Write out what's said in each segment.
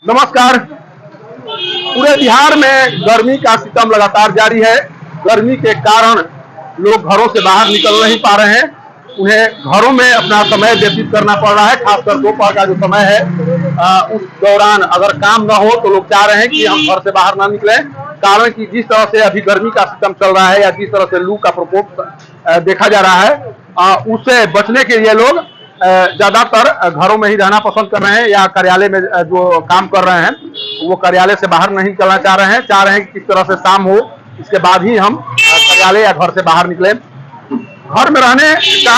नमस्कार। पूरे बिहार में गर्मी का सितम लगातार जारी है। गर्मी के कारण लोग घरों से बाहर निकल नहीं पा रहे हैं। उन्हें घरों में अपना समय व्यतीत करना पड़ रहा है। खासकर दोपहर का जो समय है उस दौरान अगर काम न हो तो लोग चाह रहे हैं कि हम घर से बाहर ना निकलें। कारण कि जिस तरह से अभी गर्मी का सितम चल रहा है या जिस तरह से लू का प्रकोप देखा जा रहा है उससे बचने के लिए लोग ज्यादातर घरों में ही रहना पसंद कर रहे हैं या कार्यालय में जो काम कर रहे हैं वो कार्यालय से बाहर नहीं निकलना चाह रहे हैं कि किस तरह से शाम हो इसके बाद ही हम कार्यालय या घर से बाहर निकले। घर में रहने का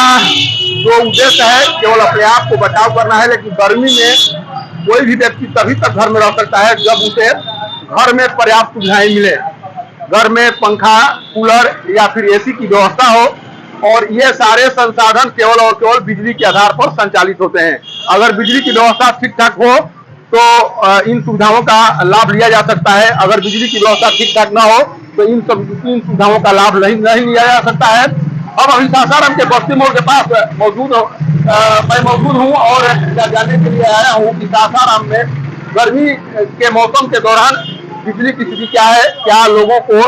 जो उद्देश्य है केवल अपने आप को बचाव करना है, लेकिन गर्मी में कोई भी व्यक्ति तभी तक घर में रह सकता है जब उसे घर में पर्याप्त सुविधाएं मिले। घर में पंखा, कूलर या फिर एसी की व्यवस्था हो और ये सारे संसाधन केवल और केवल बिजली के आधार पर संचालित होते हैं। अगर बिजली की व्यवस्था ठीक ठाक हो तो इन सुविधाओं का लाभ लिया जा सकता है। अगर बिजली की व्यवस्था ठीक ठाक ना हो तो इन सुविधाओं का लाभ नहीं लिया जा सकता है। अब अभी सासाराम के बस्ती मोड़ के पास मैं मौजूद हूँ और जानने के लिए आया हूँ कि सासाराम में गर्मी के मौसम के दौरान बिजली की स्थिति क्या है, क्या लोगों को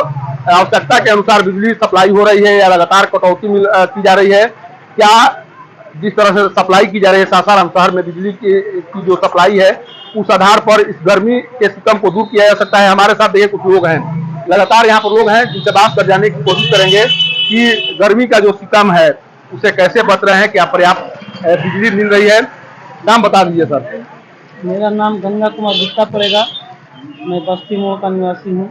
आवश्यकता के अनुसार बिजली सप्लाई हो रही है या लगातार कटौती की जा रही है। क्या जिस तरह से सप्लाई की जा रही है सासाराम शहर में बिजली की जो सप्लाई है उस आधार पर इस गर्मी के सितम को दूर किया जा सकता है। हमारे साथ देखिए कुछ लोग हैं, लगातार यहाँ पर लोग हैं जिनसे बात कर जाने की कोशिश करेंगे कि गर्मी का जो सितम है उसे कैसे बच रहे हैं, क्या पर्याप्त बिजली मिल रही है। नाम बता दीजिए सर। मेरा नाम गंगा कुमार गुप्ता पड़ेगा। मैं बस्ती मोड़ का निवासी हूँ।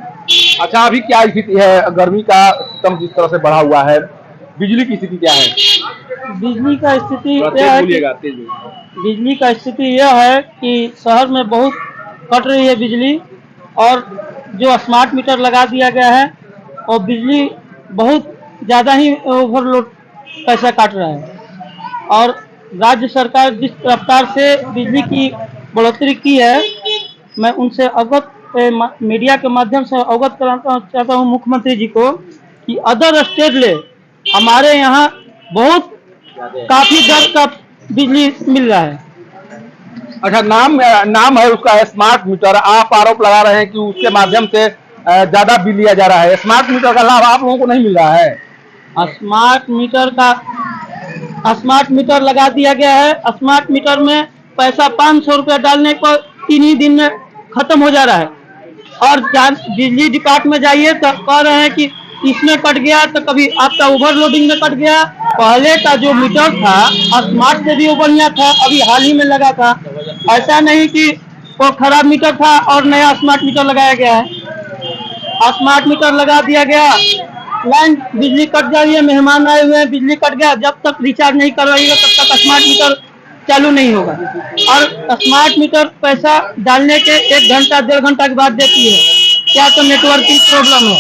अच्छा, अभी क्या स्थिति है? गर्मी का सितम जिस तरह से बढ़ा हुआ है, बिजली की स्थिति क्या है? बिजली का स्थिति यह है कि शहर में बहुत कट रही है बिजली और जो स्मार्ट मीटर लगा दिया गया है और बिजली बहुत ज़्यादा ही ओवरलोड पैसा काट रहा है। और राज्य सरकार जिस रफ्तार से बिजली की बढ़ोतरी की है, मैं उनसे अवगत मीडिया के माध्यम से अवगत कराना चाहता हूँ मुख्यमंत्री जी को कि अदर स्टेट ले हमारे यहाँ बहुत काफी दर का बिजली मिल रहा है। अच्छा, नाम है उसका स्मार्ट मीटर। आप आरोप लगा रहे हैं कि उसके माध्यम से ज्यादा बिल लिया जा रहा है। स्मार्ट मीटर का लाभ आप लोगों को नहीं मिल रहा है? स्मार्ट मीटर लगा दिया गया है। स्मार्ट मीटर में पैसा 500 रुपया डालने पर 3 ही दिन में खत्म हो जा रहा है और बिजली डिपार्टमेंट में जाइए तो कह रहे हैं कि इसमें कट गया तो कभी आपका ओवरलोडिंग में कट गया। पहले का जो मीटर था स्मार्ट से भी वो बढ़िया था, अभी हाल ही में लगा था। ऐसा नहीं कि वो खराब मीटर था और नया स्मार्ट मीटर लगाया गया है। स्मार्ट मीटर लगा दिया गया, लाइन बिजली कट जा रही है, मेहमान आए हुए हैं, बिजली कट गया। जब तक रिचार्ज नहीं करवाइएगा तब तक स्मार्ट मीटर चालू नहीं होगा। और स्मार्ट मीटर पैसा डालने के 1 घंटा 1.5 घंटा के बाद देती है। क्या तो नेटवर्किंग प्रॉब्लम है।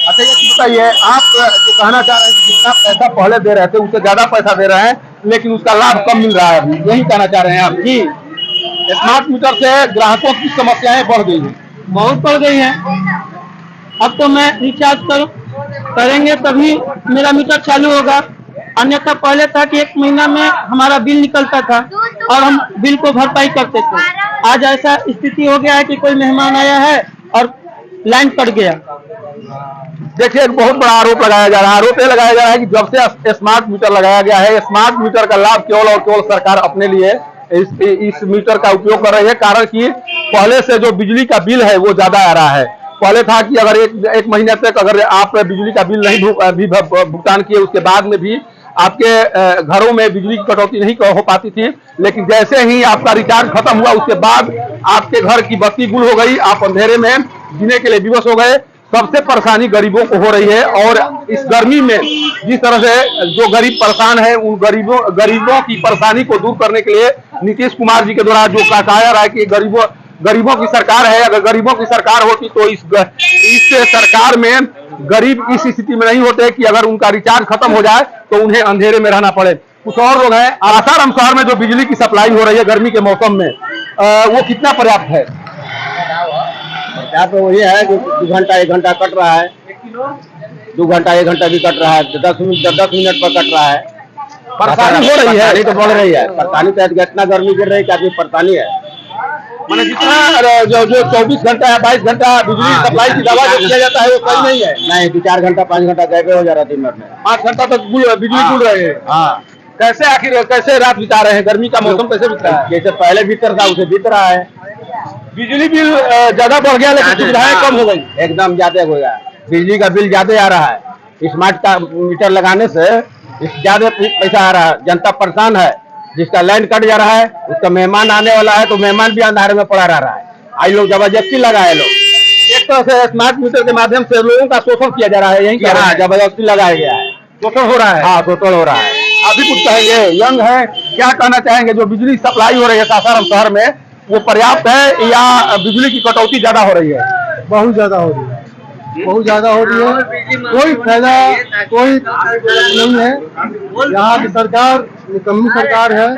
अच्छा, ये बताइए, आप जो कहना चाह रहे हैं कि जितना पैसा पहले दे रहे थे उससे ज्यादा पैसा दे रहे हैं लेकिन उसका लाभ कम मिल रहा है, अभी यही कहना चाह रहे हैं आप? जी, स्मार्ट मीटर से ग्राहकों की समस्याएं बढ़ गई हैं। बहुत बढ़ गई हैं। अब तो मैं रिचार्ज करेंगे तभी मेरा मीटर चालू होगा, अन्यथा पहले था कि 1 महीना में हमारा बिल निकलता था और हम बिल को भरपाई करते थे। आज ऐसा स्थिति हो गया है कि कोई मेहमान आया है और लाइन कट गया। देखिए, एक बहुत बड़ा आरोप लगाया जा रहा है। आरोप ये लगाया जा रहा है कि जब से स्मार्ट मीटर लगाया गया है, स्मार्ट मीटर का लाभ केवल और केवल सरकार अपने लिए इस मीटर का उपयोग कर रही है। कारण कि पहले से जो बिजली का बिल है वो ज्यादा आ रहा है। पहले था कि अगर एक महीने तक अगर आप बिजली का बिल नहीं भुगतान किए उसके बाद में भी आपके घरों में बिजली की कटौती नहीं हो पाती थी, लेकिन जैसे ही आपका रिचार्ज खत्म हुआ उसके बाद आपके घर की बत्ती गुल हो गई, आप अंधेरे में जीने के लिए विवश हो गए। सबसे परेशानी गरीबों को हो रही है और इस गर्मी में जिस तरह से जो गरीब परेशान है उन गरीबों की परेशानी को दूर करने के लिए नीतीश कुमार जी के द्वारा जो कहा जा रहा है कि गरीबों की सरकार है। अगर गरीबों की सरकार होती तो इस सरकार में गरीब इस स्थिति में नहीं होते कि अगर उनका रिचार्ज खत्म हो जाए तो उन्हें अंधेरे में रहना पड़े। कुछ और लोग हैं। सासाराम शहर में जो बिजली की सप्लाई हो रही है गर्मी के मौसम में वो कितना पर्याप्त है? यहाँ पे वही है जो 2 घंटा 1 घंटा कट रहा है, 2 घंटा 1 घंटा भी कट रहा है, 10 मिनट पर कट रहा है। परेशानी हो रही है, तो बढ़ रही है। परेशानी तो इतना गर्मी गिर रही है, काफी परेशानी है। मैंने जितना जो 24 घंटा या 22 घंटा बिजली सप्लाई की दावा जो किया जाता है वो सही नहीं है। नहीं, 2-4 घंटा 5 घंटा गैपे हो जा रहा है दिन भर में। 5 घंटा तक बिजली गुल रहे हैं। हाँ, कैसे आखिर कैसे रात बिता रहे हैं? गर्मी का मौसम कैसे बीत रहा है? जैसे पहले बीतर था उसे बीत रहा है। बिजली बिल ज्यादा बढ़ गया लेकिन सुविधाएं कम हो गई। एकदम ज्यादा हो गया, बिजली का बिल ज्यादा आ रहा है। स्मार्ट का मीटर लगाने से ज्यादा पैसा आ रहा है, जनता परेशान है। जिसका लाइन कट जा रहा है, उसका मेहमान आने वाला है तो मेहमान भी अंधारे में पड़ा रहा है। आई लोग जबरदस्ती लगाए लोग, एक तरह से स्मार्ट मीटर के माध्यम से लोगों का शोषण किया जा रहा है। यही कह रहा है, जबरदस्ती लगाया गया है, शोषण हो रहा है। हाँ शोषण हो रहा है। अभी कुछ कहेंगे, यंग है, क्या कहना चाहेंगे? जो बिजली सप्लाई हो रही है सासाराम शहर में वो पर्याप्त है या बिजली की कटौती ज्यादा हो रही है? बहुत ज्यादा हो रही है, बहुत ज्यादा हो रही है। कोई फायदा कोई नहीं है। यहाँ की सरकार निकम्मी सरकार है।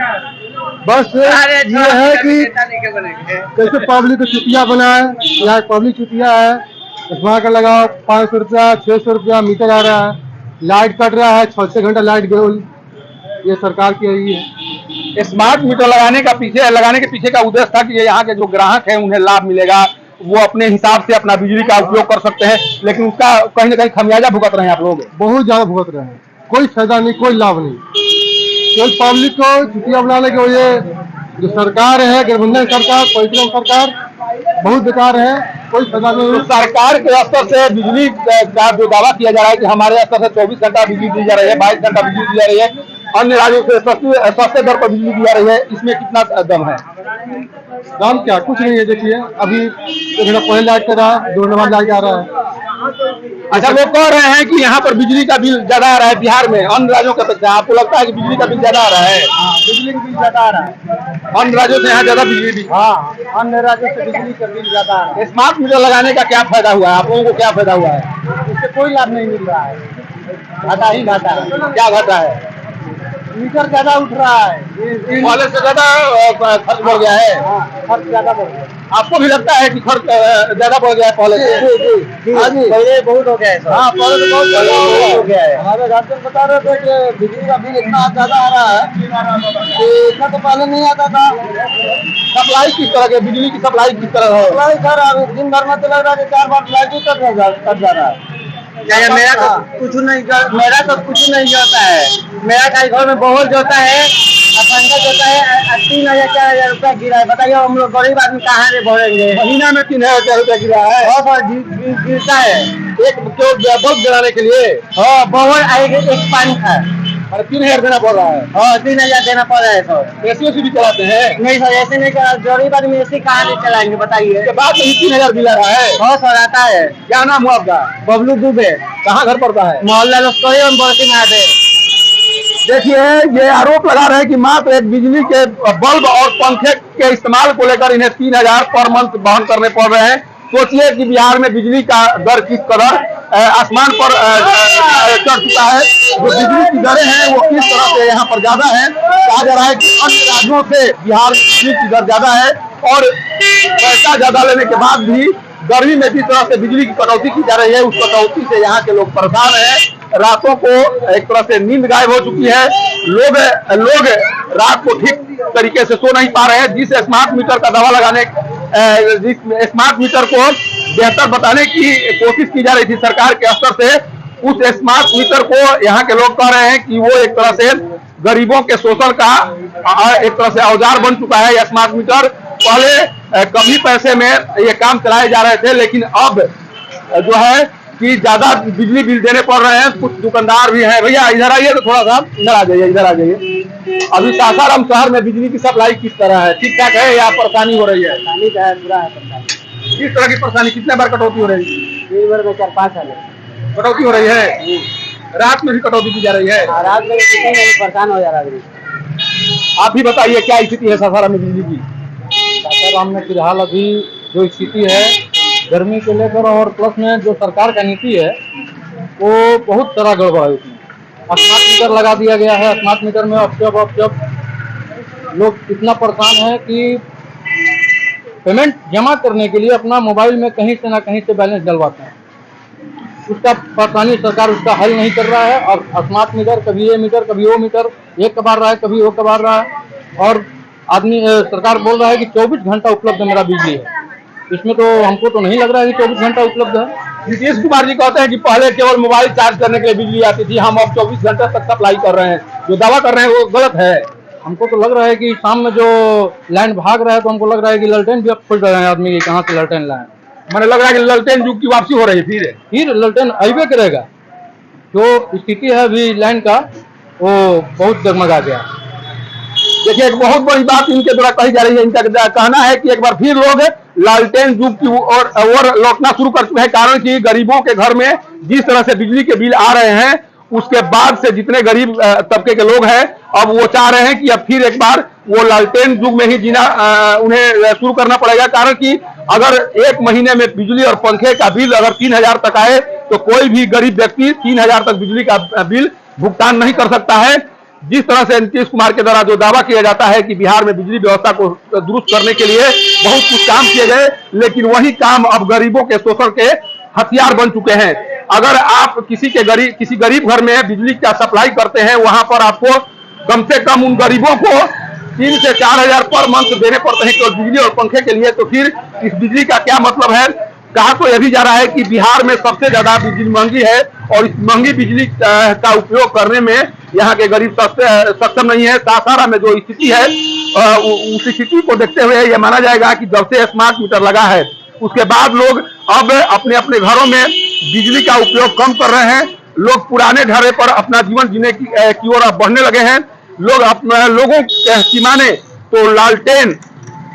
बस ये है कि कैसे पब्लिक को चुतिया बनाए। यहाँ पब्लिक चुतिया है। स्मार्ट का लगाओ 500 रुपया 600 रुपया मीटर आ रहा है, लाइट कट रहा है 6-6 घंटा लाइट गई। ये सरकार की यही है। स्मार्ट मीटर लगाने के पीछे का उद्देश्य था कि यहाँ के जो ग्राहक हैं उन्हें लाभ मिलेगा, वो अपने हिसाब से अपना बिजली का उपयोग कर सकते हैं, लेकिन उसका कहीं ना कहीं खमियाजा भुगत रहे हैं आप लोग। बहुत ज्यादा भुगत रहे हैं, कोई फायदा नहीं, कोई लाभ नहीं। केवल पब्लिक को चुतिया बनाने के लिए जो सरकार है, गठबंधन सरकार, पॉलिटिकल सरकार बहुत बेकार है, कोई फायदा नहीं। तो सरकार के स्तर से बिजली का जो दावा किया जा रहा है कि हमारे स्तर से 24 घंटा बिजली दी जा रही है, 22 घंटा बिजली दी जा रही है, अन्य राज्यों से सस्ते दर पर बिजली दी जा रही है, इसमें कितना दम है? दाम क्या, कुछ नहीं है। देखिए अभी 1 घंटा पहले लाइट कर रहा है, 2 घंटा बाद लाइट आ रहा है। अच्छा, लोग कह रहे हैं कि यहाँ पर बिजली का बिल ज्यादा आ रहा है बिहार में अन्य राज्यों का अपेक्षा। आपको लगता है कि बिजली का बिल ज्यादा आ रहा है? बिजली का बिल ज्यादा आ रहा है अन्य राज्यों से यहाँ ज्यादा बिजली भी। हाँ, अन्य राज्यों से बिजली का बिल ज्यादा आ रहा है। स्मार्ट मीटर लगाने का क्या फायदा हुआ है? आप लोगों को क्या फायदा हुआ है? इससे कोई लाभ नहीं मिल रहा है, घाटा ही घाटा है। क्या घटा है? मीटर ज्यादा उठ रहा है, पहले से ज्यादा खर्च बढ़ गया है। खर्च ज्यादा बढ़ गया। आपको भी लगता है कि खर्च ज्यादा बढ़ गया है पहले से? पहले बहुत हो गया है। हाँ, पहले तो बहुत ज्यादा हो गया है। हमारे गार्जियन बता रहे थे कि बिजली का बिल इतना ज्यादा आ रहा है कि इतना तो पहले नहीं आता था। सप्लाई किस तरह की, बिजली की सप्लाई किस तरह है? सप्लाई सर अभी दिन भर में तो लग रहा है कि 4 बार लाइट ही कट जा रहा है। मेरा तो कुछ नहीं जाता है। मेरा घर में बहुत जोता है, पंखा जोता है, 3,000-4,000 रुपया गिरा है। बताइए हम लोग गरीब आदमी कहाँ से भरेंगे? महीना में 3,000 रुपया गिरा है। बहुत गिरता है एक बल्ब जलाने के लिए। हाँ, बहुत एक पानी का 3,000 देना पड़ रहा है। हाँ, 3,000 देना पड़ रहा है सर। एसी भी चलाते हैं? नहीं सर, ऐसे नहीं चला। गरीब आदमी एसी कहाँ से चलाएंगे बताइए? के बाद नहीं 3,000 बिल आ रहा है। हाँ सर, आता है। क्या नाम हुआ आपका? बबलू दुबे। कहाँ घर पड़ता है? मोहल्ला लश्करी और बड़की महादेव। देखिए, ये आरोप लगा रहे हैं कि मात्र एक बिजली के बल्ब और पंखे के इस्तेमाल को लेकर इन्हें 3,000 पर मंथ वहन करने पड़ रहे हैं। सोचिए कि बिहार में बिजली का दर किस कदर आसमान पर चढ़ चुका है। जो बिजली की दरें हैं वो किस तरह से यहाँ पर ज्यादा है। कहा जा रहा है कि अन्य राज्यों से बिहार में बिजली की दर ज्यादा है और पैसा ज्यादा लेने के बाद भी गर्मी में जिस तरह से बिजली की कटौती की जा रही है, उस कटौती से यहाँ के लोग परेशान हैं। रातों को एक तरह से नींद गायब हो चुकी है। लोग रात को ठीक तरीके से सो नहीं पा रहे हैं। जिस स्मार्ट मीटर का दावा लगाने, जिस स्मार्ट मीटर को बेहतर बताने की कोशिश की जा रही थी सरकार के स्तर से, उस स्मार्ट मीटर को यहाँ के लोग कह रहे हैं कि वो एक तरह से गरीबों के शोषण का एक तरह से औजार बन चुका है। यह स्मार्ट मीटर पहले कम ही पैसे में ये काम चलाए जा रहे थे, लेकिन अब जो है कि ज्यादा बिजली बिल देने पड़ रहे हैं। कुछ दुकानदार भी हैं। भैया इधर आइए तो थोड़ा सा इधर आ जाइए, इधर आ जाइए। अभी सासाराम शहर में बिजली की सप्लाई किस तरह है? ठीक ठाक है या परेशानी हो रही है? पूरा है परेशानी। किस तरह की परेशानी? कितने बार कटौती हो रही है? दिन भर में 4-5 साल कटौती हो रही है? रात में भी कटौती की जा रही है? रात में परेशान हो जा रहा है। आप भी बताइए क्या स्थिति है सासाराम में बिजली की? सासाराम में फिलहाल अभी जो स्थिति है गर्मी को लेकर और प्लस में जो सरकार का नीति है वो बहुत तरह गड़बड़ है। उसमें स्मार्ट मीटर लगा दिया गया है। स्मार्ट मीटर में अब जब लोग इतना परेशान है कि पेमेंट जमा करने के लिए अपना मोबाइल में कहीं से ना कहीं से बैलेंस डलवाते हैं। उसका परेशानी सरकार उसका हल नहीं कर रहा है। और स्मार्ट मीटर कभी ये मीटर कभी वो मीटर, एक कबार रहा है कभी वो कबार रहा है। और आदमी सरकार बोल रहा है कि 24 घंटा उपलब्ध मेरा बिजली है। इसमें तो हमको तो नहीं लग रहा है कि 24 घंटा उपलब्ध है। नीतीश कुमार जी कहते हैं कि पहले केवल मोबाइल चार्ज करने के लिए बिजली आती थी, हम अब 24 घंटे तक सप्लाई कर रहे हैं। जो दावा कर रहे हैं वो गलत है। हमको तो लग रहा है कि शाम में जो लाइन भाग रहा है तो हमको लग रहा है कि ललटेन भी अब खोज रहे हैं आदमी, कहाँ से ललटेन लाए। मैंने लग रहा है कि ललटेन युग की वापसी हो रही है। फिर ललटेन अबे करेगा। जो स्थिति है अभी लाइन का वो बहुत डगमगा गया। देखिए, एक बहुत बड़ी बात इनके द्वारा कही जा रही है। इनका कहना है कि एक बार फिर लोग लालटेन युग की ओर लौटना शुरू कर चुके हैं। कारण कि गरीबों के घर में जिस तरह से बिजली के बिल आ रहे हैं, उसके बाद से जितने गरीब तबके के लोग हैं, अब वो चाह रहे हैं कि अब फिर एक बार वो लालटेन युग में ही जीना उन्हें शुरू करना पड़ेगा। कारण कि अगर एक महीने में बिजली और पंखे का बिल अगर 3000 तक आए तो कोई भी गरीब व्यक्ति 3000 तक बिजली का बिल भुगतान नहीं कर सकता है। जिस तरह से नीतीश कुमार के द्वारा जो दावा किया जाता है कि बिहार में बिजली व्यवस्था को दुरुस्त करने के लिए बहुत कुछ काम किए गए, लेकिन वही काम अब गरीबों के शोषण के हथियार बन चुके हैं। अगर आप किसी गरीब घर में बिजली का सप्लाई करते हैं, वहां पर आपको कम से कम उन गरीबों को 3 से 4000 पर मंथ देने पड़ते हैं केवल बिजली और पंखे के लिए। तो फिर इस बिजली का क्या मतलब है? कहा तो यह भी जा रहा है कि बिहार में सबसे ज्यादा बिजली महंगी है और इस महंगी बिजली का उपयोग करने में यहाँ के गरीब सक्षम नहीं है। सासाराम में जो स्थिति है, उस स्थिति को देखते हुए यह माना जाएगा कि जब से स्मार्ट मीटर लगा है उसके बाद लोग अब अपने अपने घरों में बिजली का उपयोग कम कर रहे हैं। लोग पुराने ढर्रे पर अपना जीवन जीने की ओर अब बढ़ने लगे हैं। लोगों की माने तो लालटेन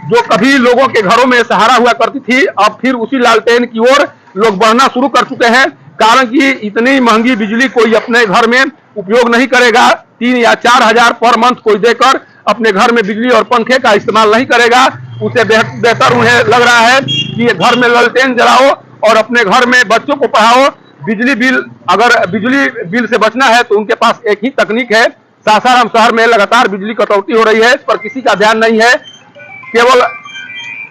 जो कभी लोगों के घरों में सहारा हुआ करती थी, अब फिर उसी लालटेन की ओर लोग बढ़ना शुरू कर चुके हैं। कारण कि इतनी महंगी बिजली कोई अपने घर में उपयोग नहीं करेगा। 3 या 4000 पर मंथ कोई देकर अपने घर में बिजली और पंखे का इस्तेमाल नहीं करेगा। उसे बेहतर उन्हें लग रहा है कि घर में लालटेन जलाओ और अपने घर में बच्चों को पढ़ाओ। अगर बिजली बिल से बचना है तो उनके पास एक ही तकनीक है। सासाराम शहर में लगातार बिजली कटौती हो रही है, इस पर किसी का ध्यान नहीं है। केवल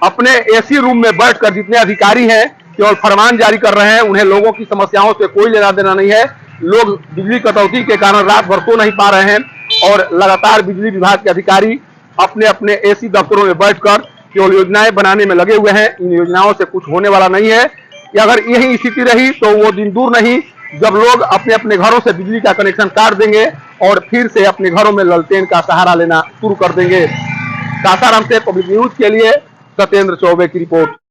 अपने एसी रूम में बैठकर जितने अधिकारी हैं केवल फरमान जारी कर रहे हैं। उन्हें लोगों की समस्याओं से कोई लेना देना नहीं है। लोग बिजली कटौती के कारण रात भर सो नहीं पा रहे हैं और लगातार बिजली विभाग के अधिकारी अपने अपने एसी दफ्तरों में बैठकर केवल योजनाएं बनाने में लगे हुए हैं। इन योजनाओं से कुछ होने वाला नहीं है। अगर यही स्थिति रही तो वो दिन दूर नहीं जब लोग अपने अपने घरों से बिजली का कनेक्शन काट देंगे और फिर से अपने घरों में लालटेन का सहारा लेना शुरू कर देंगे। सासाराम से पब्लिक न्यूज के लिए सत्येंद्र चौबे की रिपोर्ट।